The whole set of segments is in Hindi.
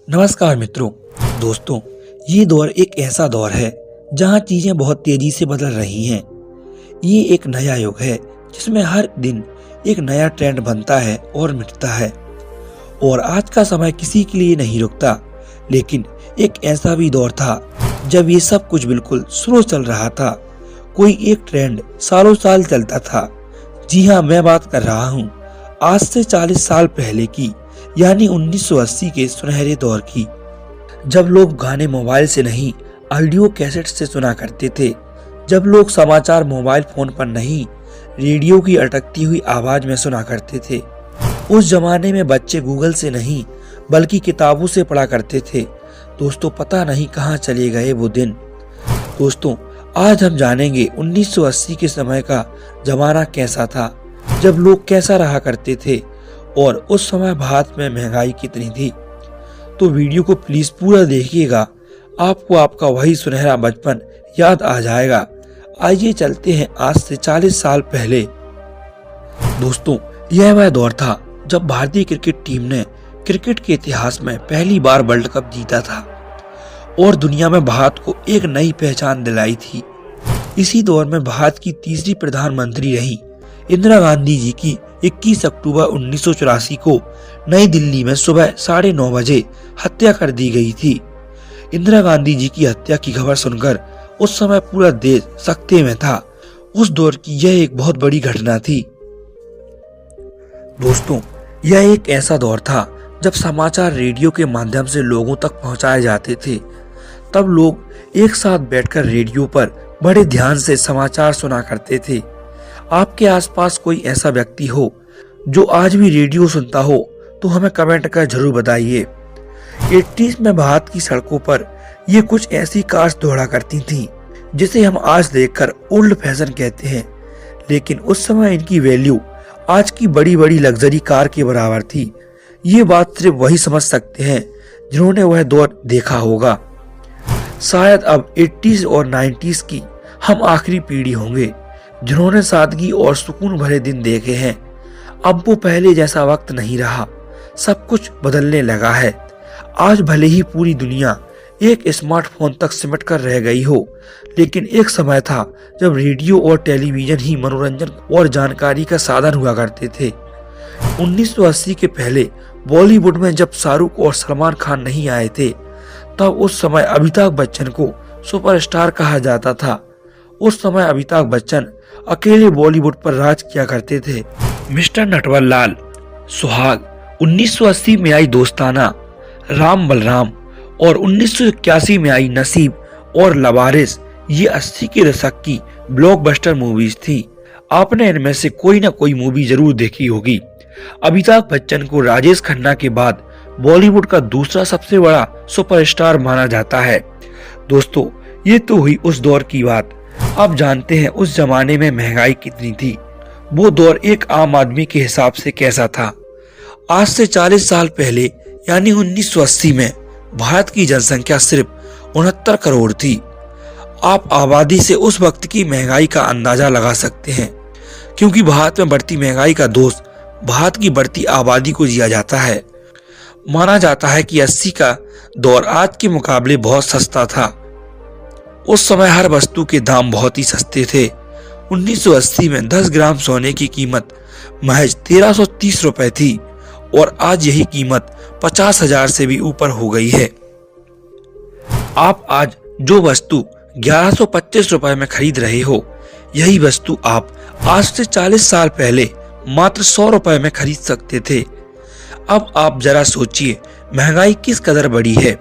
नमस्कार मित्रों, दोस्तों, ये दौर एक ऐसा दौर है जहां चीजें बहुत तेजी से बदल रही हैं। ये एक नया युग है जिसमें हर दिन एक नया ट्रेंड बनता है और मिटता है। और आज का समय किसी के लिए नहीं रुकता, लेकिन एक ऐसा भी दौर था जब ये सब कुछ बिल्कुल स्लो चल रहा था। कोई एक ट्रेंड सालों साल चलता था। जी हाँ, मैं बात कर रहा हूँ आज से 40 साल पहले की, यानी 1980 के सुनहरे दौर की, जब लोग गाने मोबाइल से नहीं ऑडियो कैसेट से सुना करते थे। जब लोग समाचार मोबाइल फोन पर नहीं रेडियो की अटकती हुई आवाज में सुना करते थे। उस जमाने में बच्चे गूगल से नहीं बल्कि किताबों से पढ़ा करते थे। दोस्तों, पता नहीं कहाँ चले गए वो दिन। दोस्तों, आज हम जानेंगे 1980 के समय का जमाना कैसा था, जब लोग कैसा रहा करते थे और उस समय भारत में महंगाई कितनी थी। तो वीडियो को प्लीज पूरा देखिएगा, आपको आपका वही सुनहरा बचपन याद आ जाएगा। आइए चलते हैं आज से 40 साल पहले। दोस्तों, यह वह दौर था जब भारतीय क्रिकेट टीम ने क्रिकेट के इतिहास में पहली बार वर्ल्ड कप जीता था और दुनिया में भारत को एक नई पहचान दिलाई थी। इसी दौर में भारत की तीसरी प्रधानमंत्री रही इंदिरा गांधी जी की 21 अक्टूबर 1984 को नई दिल्ली में सुबह 9:30 बजे हत्या कर दी गई थी। इंदिरा गांधी जी की हत्या की खबर सुनकर उस समय पूरा देश सख्ते में था। उस दौर की यह एक बहुत बड़ी घटना थी। दोस्तों, यह एक ऐसा दौर था जब समाचार रेडियो के माध्यम से लोगों तक पहुंचाए जाते थे। तब लोग एक साथ बैठकर रेडियो पर बड़े ध्यान से समाचार सुना करते थे। आपके आसपास कोई ऐसा व्यक्ति हो जो आज भी रेडियो सुनता हो तो हमें कमेंट कर जरूर बताइए। 80s में भारत की सड़कों पर ये कुछ ऐसी कार्स दौड़ा करती थीं जिसे हम आज देखकर ओल्ड फैशन कहते हैं, लेकिन उस समय इनकी वैल्यू आज की बड़ी बड़ी लग्जरी कार के बराबर थी। ये बात सिर्फ वही समझ सकते हैं जिन्होंने वह दौर देखा होगा। शायद अब 80s और 90s की हम आखिरी पीढ़ी होंगे जिन्होंने सादगी और सुकून भरे दिन देखे हैं। अब वो पहले जैसा वक्त नहीं रहा, सब कुछ बदलने लगा है। आज भले ही पूरी दुनिया एक स्मार्टफोन तक सिमट कर रह गई हो, लेकिन एक समय था जब रेडियो और टेलीविजन ही मनोरंजन और जानकारी का साधन हुआ करते थे। 1980 के पहले बॉलीवुड में जब शाहरुख और सलमान खान नहीं आए थे, तब उस समय अमिताभ बच्चन को सुपरस्टार कहा जाता था। उस समय अमिताभ बच्चन अकेले बॉलीवुड पर राज किया करते थे। मिस्टर नटवरलाल, सुहाग, 1980 में आई दोस्ताना, राम बलराम और 1981 में आई नसीब और लवारिस, ये 80 के दशक की ब्लॉकबस्टर मूवीज थी। आपने इनमें से कोई ना कोई मूवी जरूर देखी होगी। अमिताभ बच्चन को राजेश खन्ना के बाद बॉलीवुड का दूसरा सबसे बड़ा सुपरस्टार माना जाता है। दोस्तों, ये तो हुई उस दौर की बात। अब जानते हैं उस जमाने में महंगाई कितनी थी। वो दौर एक आम आदमी के हिसाब से कैसा था। आज से 40 साल पहले यानी 1980 में भारत की जनसंख्या सिर्फ 69 करोड़ थी। आप आबादी से उस वक्त की महंगाई का अंदाजा लगा सकते हैं, क्योंकि भारत में बढ़ती महंगाई का दोष भारत की बढ़ती आबादी को दिया जाता है। माना जाता है कि 80 का दौर आज के मुकाबले बहुत सस्ता था। उस समय हर वस्तु के दाम बहुत ही सस्ते थे। 1980 में 10 ग्राम सोने की कीमत महज 1330 रुपए थी और आज यही कीमत 50,000 से भी ऊपर हो गई है। आप आज जो वस्तु 1125 रुपए में खरीद रहे हो, यही वस्तु आप आज से 40 साल पहले मात्र 100 रुपए में खरीद सकते थे। अब आप जरा सोचिए महंगाई किस कदर बढ़ी है।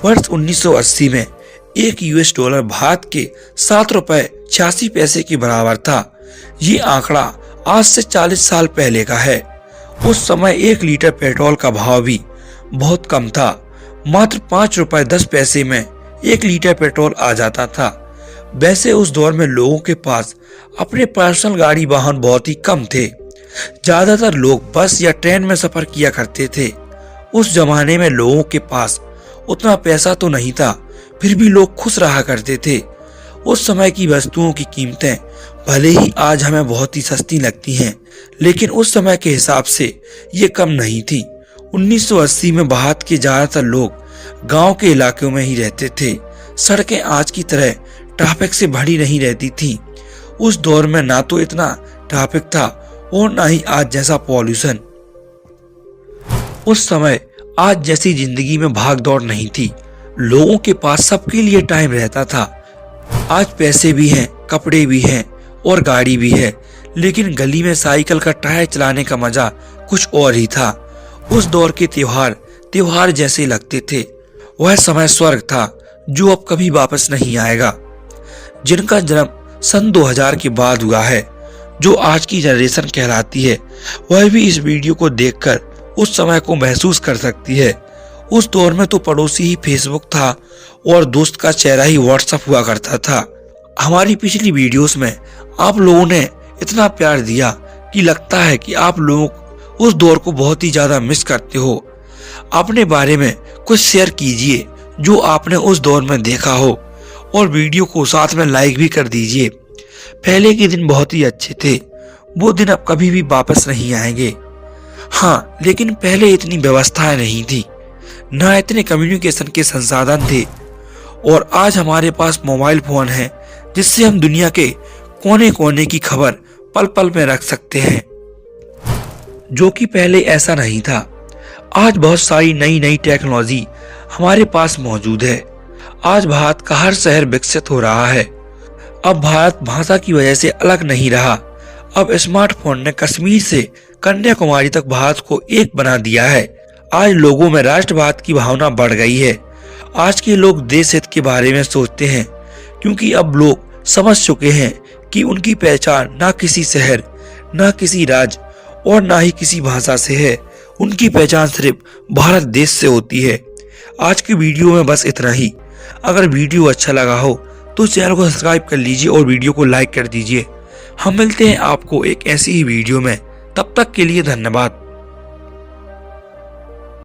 वर्ष 1980 में $1 भारत के 7 रुपए 86 पैसे के बराबर था। ये आंकड़ा आज से 40 साल पहले का है। उस समय 1 लीटर पेट्रोल का भाव भी बहुत कम था। मात्र 5 रुपए 10 पैसे में 1 लीटर पेट्रोल आ जाता था। वैसे उस दौर में लोगों के पास अपने पर्सनल गाड़ी वाहन बहुत ही कम थे। ज्यादातर लोग बस या ट्रेन में सफर किया करते थे। उस जमाने में लोगों के पास उतना पैसा तो नहीं था, फिर भी लोग खुश रहा करते थे। उस समय की वस्तुओं की कीमतें भले ही आज हमें बहुत ही सस्ती लगती हैं, लेकिन उस समय के हिसाब से ये कम नहीं थी। 1980 में भारत के ज्यादातर लोग गांव के इलाकों में ही रहते थे। सड़कें आज की तरह ट्रैफिक से भरी नहीं रहती थी। उस दौर में ना तो इतना ट्रैफिक था और ना ही आज जैसा पॉल्यूशन। उस समय आज जैसी जिंदगी में भाग दौड़ नहीं थी। लोगों के पास सबके लिए टाइम रहता था। आज पैसे भी हैं, कपड़े भी हैं और गाड़ी भी है, लेकिन गली में साइकिल का टायर चलाने का मजा कुछ और ही था। उस दौर के त्योहार जैसे लगते थे। वह समय स्वर्ग था जो अब कभी वापस नहीं आएगा। जिनका जन्म सन 2000 के बाद हुआ है, जो आज की जनरेशन कहलाती है, वह भी इस वीडियो को देखकर उस समय को महसूस कर सकती है। उस दौर में तो पड़ोसी ही फेसबुक था और दोस्त का चेहरा ही व्हाट्सएप हुआ करता था। हमारी पिछली वीडियोस में आप लोगों ने इतना प्यार दिया कि लगता है कि आप लोग उस दौर को बहुत ही ज्यादा मिस करते हो। अपने बारे में कुछ शेयर कीजिए जो आपने उस दौर में देखा हो और वीडियो को साथ में लाइक भी कर दीजिए। पहले के दिन बहुत ही अच्छे थे, वो दिन अब कभी भी वापस नहीं आएंगे। हाँ, लेकिन पहले इतनी व्यवस्थाएं नहीं थी, ना इतने कम्युनिकेशन के संसाधन थे, और आज हमारे पास मोबाइल फोन है जिससे हम दुनिया के कोने कोने की खबर पल पल में रख सकते हैं, जो कि पहले ऐसा नहीं था। आज बहुत सारी नई टेक्नोलॉजी हमारे पास मौजूद है। आज भारत का हर शहर विकसित हो रहा है। अब भारत भाषा की वजह से अलग नहीं रहा। अब स्मार्टफोन ने कश्मीर से कन्याकुमारी तक भारत को एक बना दिया है। आज लोगों में राष्ट्रवाद की भावना बढ़ गई है। आज के लोग देश हित के बारे में सोचते हैं, क्योंकि अब लोग समझ चुके हैं कि उनकी पहचान ना किसी शहर, ना किसी राज्य और ना ही किसी भाषा से है। उनकी पहचान सिर्फ भारत देश से होती है। आज की वीडियो में बस इतना ही। अगर वीडियो अच्छा लगा हो तो चैनल को सब्सक्राइब कर लीजिए और वीडियो को लाइक कर दीजिए। हम मिलते हैं आपको एक ऐसी ही वीडियो में। तब तक के लिए धन्यवाद।